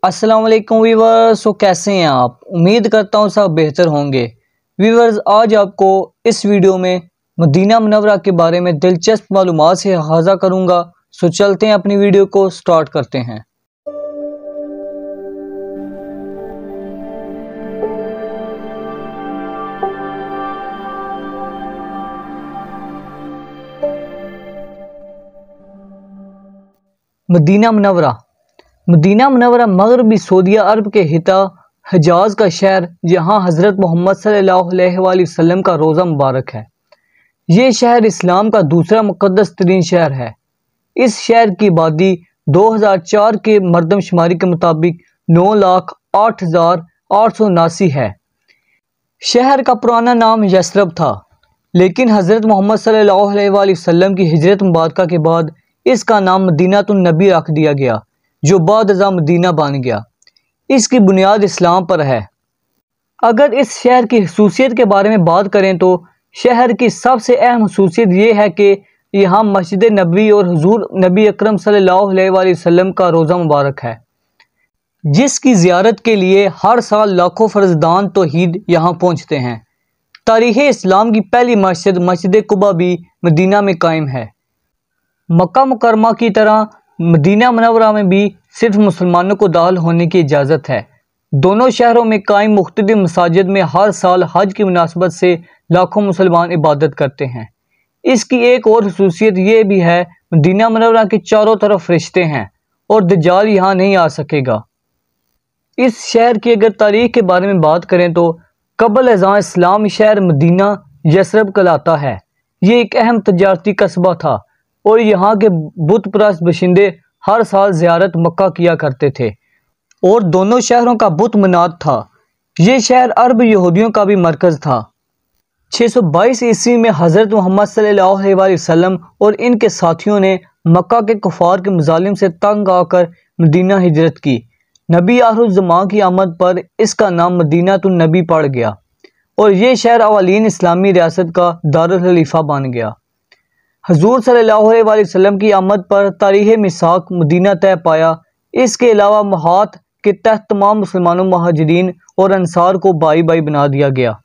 अस्सलाम वालेकुम वीवर्स। तो कैसे हैं आप? उम्मीद करता हूँ सब बेहतर होंगे। वीवर्स, आज आपको इस वीडियो में मदीना मुनव्वरा के बारे में दिलचस्प मालूमात से हाज़ा करूँगा। सो चलते हैं, अपनी वीडियो को स्टार्ट करते हैं। Medina Munawwara. मदीना मुनव्वरा मगरबी सऊदी अरब के हिता हिजाज का शहर, जहाँ हज़रत मोहम्मद सल्लल्लाहु अलैहि वसल्लम का रोज़ा मुबारक है। ये शहर इस्लाम का दूसरा मुक़द्दस तरीन शहर है। इस शहर की आबादी 2004 के मरदमशुमारी के मुताबिक 9,08,879 है। शहर का पुराना नाम यसरब था, लेकिन हज़रत मोहम्मद सल्लल्लाहु अलैहि वसल्लम की हिजरत मुबारक के बाद इसका नाम मदीनातुन नबी रख दिया गया, जो बाद अज़ा मदीना बन गया। इसकी बुनियाद इस्लाम पर है। अगर इस शहर की खसूसियत के बारे में बात करें तो शहर की सबसे अहम खसूसियत ये है कि यहाँ मस्जिद नबवी और हुजूर नबी अकरम सल्लल्लाहु अलैहि वसल्लम का रोज़ा मुबारक है, जिसकी ज़ियारत के लिए हर साल लाखों फर्जदान तौहीद यहाँ पहुँचते हैं। तारीख़ इस्लाम की पहली मस्जिद मस्जिद कुबा भी मदीना में कायम है। मक्का मुकरमा की तरह मदीना मुनव्वरा में भी सिर्फ मुसलमानों को दाखिल होने की इजाज़त है। दोनों शहरों में कायम मुख्तलिफ मसाजिद में हर साल हज की मुनासबत से लाखों मुसलमान इबादत करते हैं। इसकी एक और खसूसियत ये भी है, मदीना मुनव्वरा के चारों तरफ फरिश्ते हैं और दज्जाल यहाँ नहीं आ सकेगा। इस शहर की अगर तारीख़ के बारे में बात करें तो कबल अज़ां इस्लाम शहर मदीना यसरब कहलाता है। ये एक अहम तजारती कस्बा था और यहाँ के बुत परस्त बशिंदे हर साल ज़ियारत मक्का किया करते थे और दोनों शहरों का बुत मनात था। ये शहर अरब यहूदियों का भी मरकज़ था। 622 ईस्वी में हज़रत मोहम्मद सल्लल्लाहु अलैहि वसल्लम और इनके साथियों ने मक्का के कुफार के मुजालिम से तंग आकर मदीना हिजरत की। नबी आखिरुज़्ज़मान की आमद पर इसका नाम मदीनातुन नबी पड़ गया और ये शहर अवलीन इस्लामी रियासत का दारुल खलीफा बन गया। हुजूर सल्लल्लाहु अलैहि वसल्लम की आमद पर तारीख़ मिसाक मदीना तय पाया। इसके अलावा महात के तहत तमाम मुसलमानों, महाजिरीन और अंसार को भाई भाई बना दिया गया।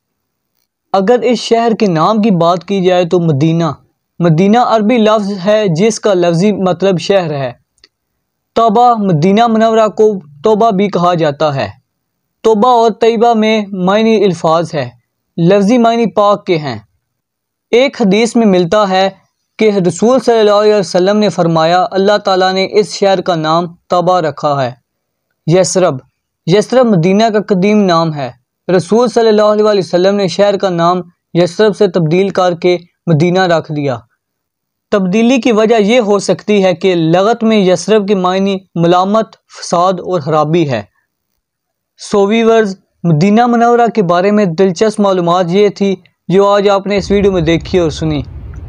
अगर इस शहर के नाम की बात की जाए तो मदीना अरबी लफ्ज़ है जिसका लफ्ज़ी मतलब शहर है। तौबा, मदीना मुनव्वरा को तौबा भी कहा जाता है। तौबा और तैयबा में मायनी अल्फाज है, लफ्ज़ी मायनी पाक के हैं। एक हदीस में मिलता है कि रसूल सल्लल्लाहु अलैहि वसल्लम ने फरमाया, अल्लाह ताला ने इस शहर का नाम तौबा रखा है। यसरब मदीना का कदीम नाम है। रसूल सल्लल्लाहु अलैहि वसल्लम ने शहर का नाम यसरब से तब्दील करके मदीना रख दिया। तब्दीली की वजह यह हो सकती है कि लगत में यसरब के मायने मलामत, फसाद और खराबी है। सो वीवर्स, मदीना मुनव्वरा के बारे में दिलचस्प मालूमात ये थी जो आज आपने इस वीडियो में देखी और सुनी।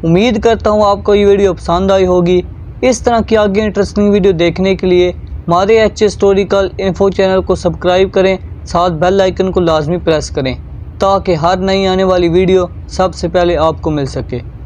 उम्मीद करता हूँ आपको ये वीडियो पसंद आई होगी। इस तरह की आगे इंटरेस्टिंग वीडियो देखने के लिए हमारे एच हिस्टोरिकल इन्फो चैनल को सब्सक्राइब करें, साथ बेल आइकन को लाजमी प्रेस करें ताकि हर नई आने वाली वीडियो सबसे पहले आपको मिल सके।